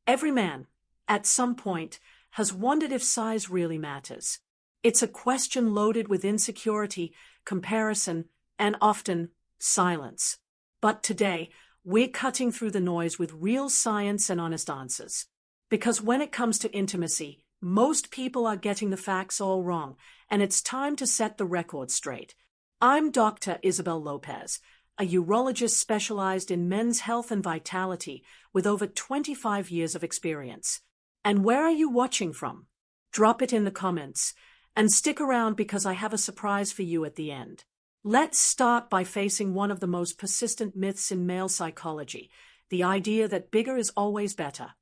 Every man, at some point, has wondered if size really matters. It's a question loaded with insecurity, comparison, and often silence. But today, we're cutting through the noise with real science and honest answers. Because when it comes to intimacy, most people are getting the facts all wrong, and it's time to set the record straight. I'm Dr. Isabel Lopez, a urologist specialized in men's health and vitality with over 25 years of experience. And where are you watching from? Drop it in the comments, and stick around because I have a surprise for you at the end. Let's start by facing one of the most persistent myths in male psychology, the idea that bigger is always better.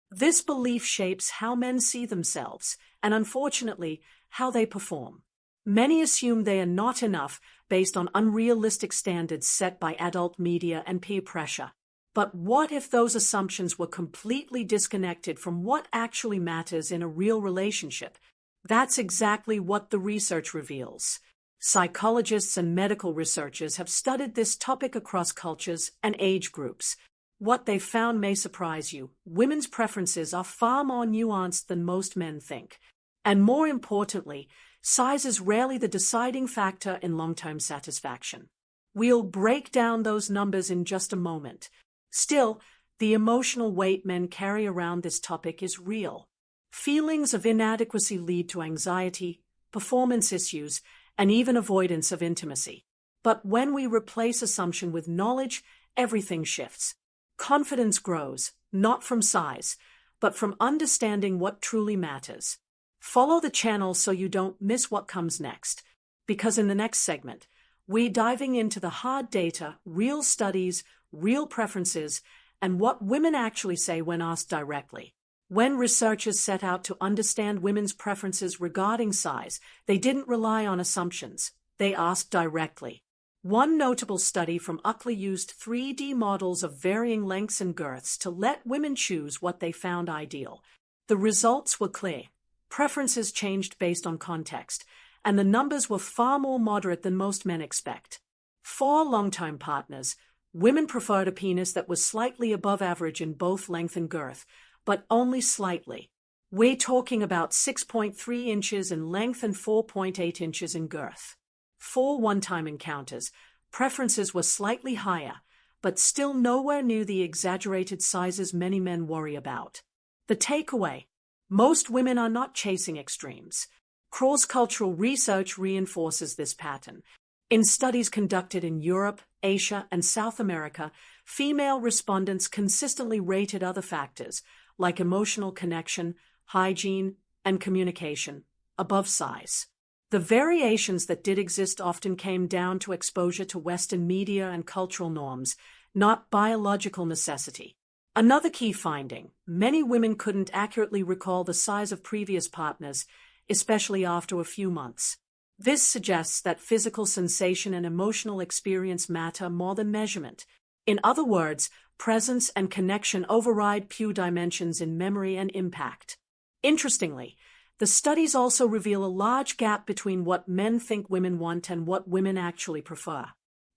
This belief shapes how men see themselves, and unfortunately, how they perform. Many assume they are not enough based on unrealistic standards set by adult media and peer pressure. But what if those assumptions were completely disconnected from what actually matters in a real relationship? That's exactly what the research reveals. Psychologists and medical researchers have studied this topic across cultures and age groups. What they've found may surprise you. Women's preferences are far more nuanced than most men think. And more importantly, size is rarely the deciding factor in long-term satisfaction. We'll break down those numbers in just a moment. Still, the emotional weight men carry around this topic is real. Feelings of inadequacy lead to anxiety, performance issues, and even avoidance of intimacy. But when we replace assumption with knowledge, everything shifts. Confidence grows, not from size, but from understanding what truly matters. Follow the channel so you don't miss what comes next, because in the next segment, we're diving into the hard data, real studies, real preferences, and what women actually say when asked directly. When researchers set out to understand women's preferences regarding size, they didn't rely on assumptions. They asked directly. One notable study from UCLA used 3D models of varying lengths and girths to let women choose what they found ideal. The results were clear. Preferences changed based on context, and the numbers were far more moderate than most men expect. For long-term partners, women preferred a penis that was slightly above average in both length and girth, but only slightly. We're talking about 6.3 inches in length and 4.8 inches in girth. For one-time encounters, preferences were slightly higher, but still nowhere near the exaggerated sizes many men worry about. The takeaway: most women are not chasing extremes. Cross-cultural research reinforces this pattern. In studies conducted in Europe, Asia, and South America, female respondents consistently rated other factors, like emotional connection, hygiene, and communication, above size. The variations that did exist often came down to exposure to Western media and cultural norms, not biological necessity. Another key finding: many women couldn't accurately recall the size of previous partners, especially after a few months. This suggests that physical sensation and emotional experience matter more than measurement. In other words, presence and connection override pure dimensions in memory and impact. Interestingly, the studies also reveal a large gap between what men think women want and what women actually prefer.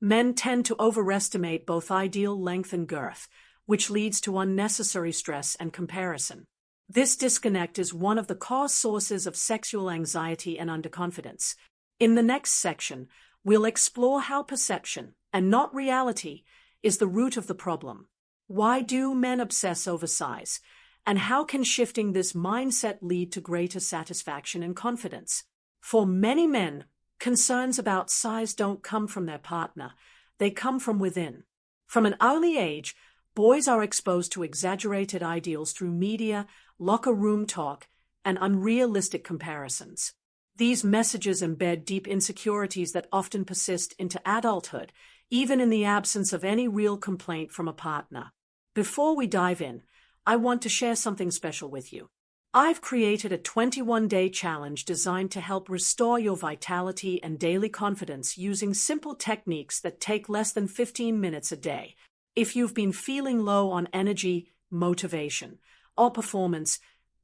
Men tend to overestimate both ideal length and girth, which leads to unnecessary stress and comparison. This disconnect is one of the core sources of sexual anxiety and underconfidence. In the next section, we'll explore how perception, and not reality, is the root of the problem. Why do men obsess over size? And how can shifting this mindset lead to greater satisfaction and confidence? For many men, concerns about size don't come from their partner, they come from within. From an early age, boys are exposed to exaggerated ideals through media, locker room talk, and unrealistic comparisons. These messages embed deep insecurities that often persist into adulthood, even in the absence of any real complaint from a partner. Before we dive in, I want to share something special with you. I've created a 21-day challenge designed to help restore your vitality and daily confidence using simple techniques that take less than 15 minutes a day. If you've been feeling low on energy, motivation, or performance,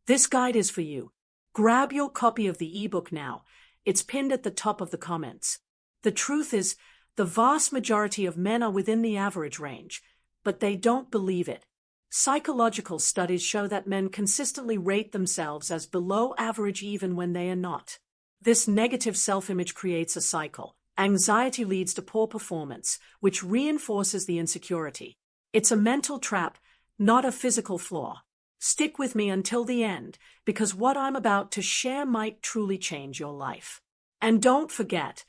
this guide is for you. Grab your copy of the ebook now. It's pinned at the top of the comments. The truth is, the vast majority of men are within the average range, but they don't believe it. Psychological studies show that men consistently rate themselves as below average even when they are not. This negative self-image creates a cycle. Anxiety leads to poor performance, which reinforces the insecurity. It's a mental trap, not a physical flaw. Stick with me until the end, because what I'm about to share might truly change your life. And don't forget,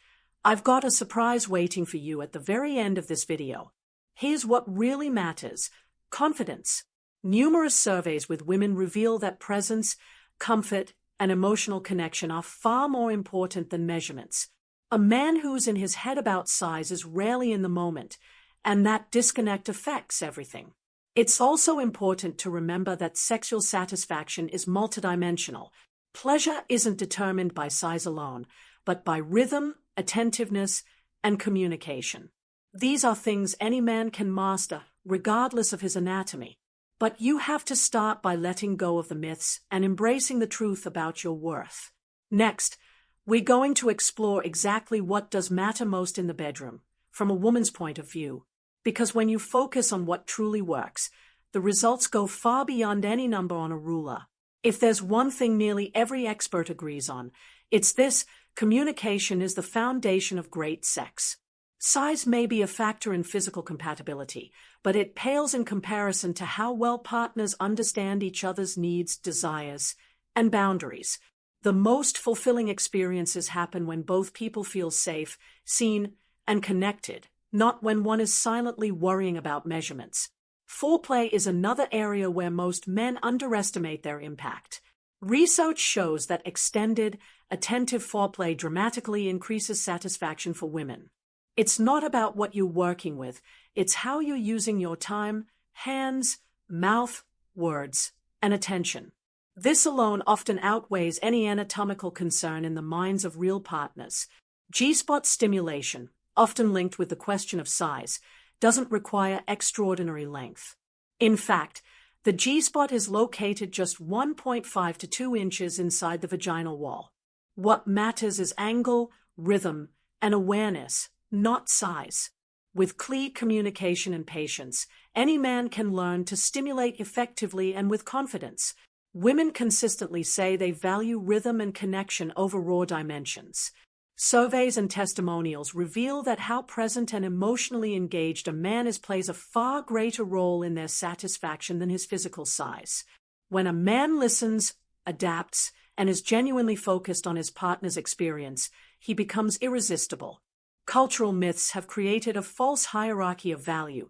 I've got a surprise waiting for you at the very end of this video. Here's what really matters: confidence. Numerous surveys with women reveal that presence, comfort, and emotional connection are far more important than measurements. A man who's in his head about size is rarely in the moment, and that disconnect affects everything. It's also important to remember that sexual satisfaction is multidimensional. Pleasure isn't determined by size alone, but by rhythm, attentiveness, and communication. These are things any man can master, regardless of his anatomy. But you have to start by letting go of the myths and embracing the truth about your worth. Next, we're going to explore exactly what does matter most in the bedroom, from a woman's point of view. Because when you focus on what truly works, the results go far beyond any number on a ruler. If there's one thing nearly every expert agrees on, it's this: communication is the foundation of great sex. Size may be a factor in physical compatibility, but it pales in comparison to how well partners understand each other's needs, desires, and boundaries. The most fulfilling experiences happen when both people feel safe, seen, and connected, not when one is silently worrying about measurements. Foreplay is another area where most men underestimate their impact. Research shows that extended, attentive foreplay dramatically increases satisfaction for women. It's not about what you're working with, it's how you're using your time, hands, mouth, words, and attention. This alone often outweighs any anatomical concern in the minds of real partners. G-spot stimulation, often linked with the question of size, doesn't require extraordinary length. In fact, the G-spot is located just 1.5 to 2 inches inside the vaginal wall. What matters is angle, rhythm, and awareness, not size. With clear communication and patience, any man can learn to stimulate effectively and with confidence. Women consistently say they value rhythm and connection over raw dimensions. Surveys and testimonials reveal that how present and emotionally engaged a man is plays a far greater role in their satisfaction than his physical size. When a man listens, adapts, and is genuinely focused on his partner's experience, he becomes irresistible. Cultural myths have created a false hierarchy of value,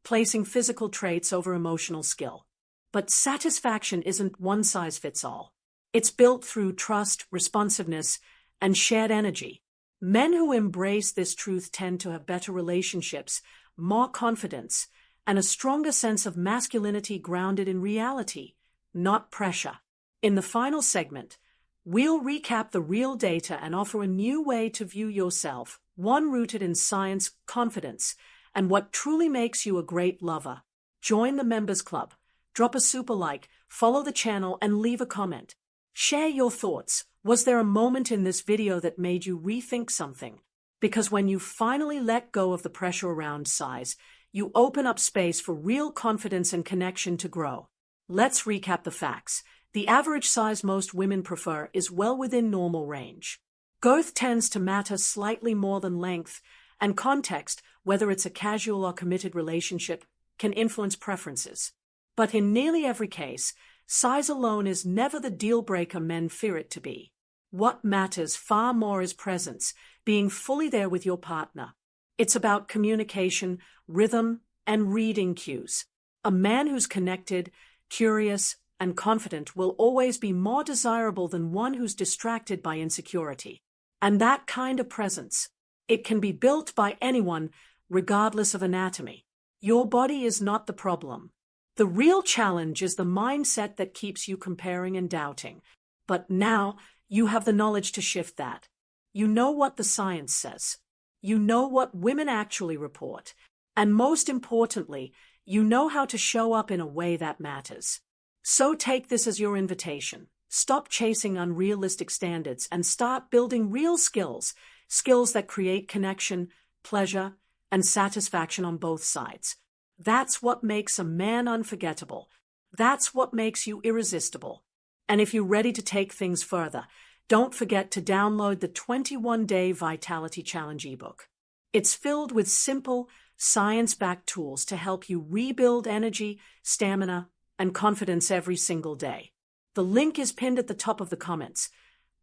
placing physical traits over emotional skill. But satisfaction isn't one size fits all. It's built through trust, responsiveness, and shared energy. Men who embrace this truth tend to have better relationships, more confidence, and a stronger sense of masculinity grounded in reality, not pressure. In the final segment, we'll recap the real data and offer a new way to view yourself, one rooted in science, confidence, and what truly makes you a great lover. Join the Members Club. Drop a super like, follow the channel, and leave a comment. Share your thoughts. Was there a moment in this video that made you rethink something? Because when you finally let go of the pressure around size, you open up space for real confidence and connection to grow. Let's recap the facts. The average size most women prefer is well within normal range. Girth tends to matter slightly more than length, and context, whether it's a casual or committed relationship, can influence preferences. But in nearly every case, size alone is never the deal-breaker men fear it to be. What matters far more is presence, being fully there with your partner. It's about communication, rhythm, and reading cues. A man who's connected, curious, and confident will always be more desirable than one who's distracted by insecurity. And that kind of presence, it can be built by anyone, regardless of anatomy. Your body is not the problem. The real challenge is the mindset that keeps you comparing and doubting. But now, you have the knowledge to shift that. You know what the science says. You know what women actually report. And most importantly, you know how to show up in a way that matters. So take this as your invitation. Stop chasing unrealistic standards and start building real skills, skills that create connection, pleasure, and satisfaction on both sides. That's what makes a man unforgettable. That's what makes you irresistible. And if you're ready to take things further, don't forget to download the 21-Day Vitality Challenge ebook. It's filled with simple, science-backed tools to help you rebuild energy, stamina, and confidence every single day. The link is pinned at the top of the comments.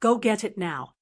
Go get it now.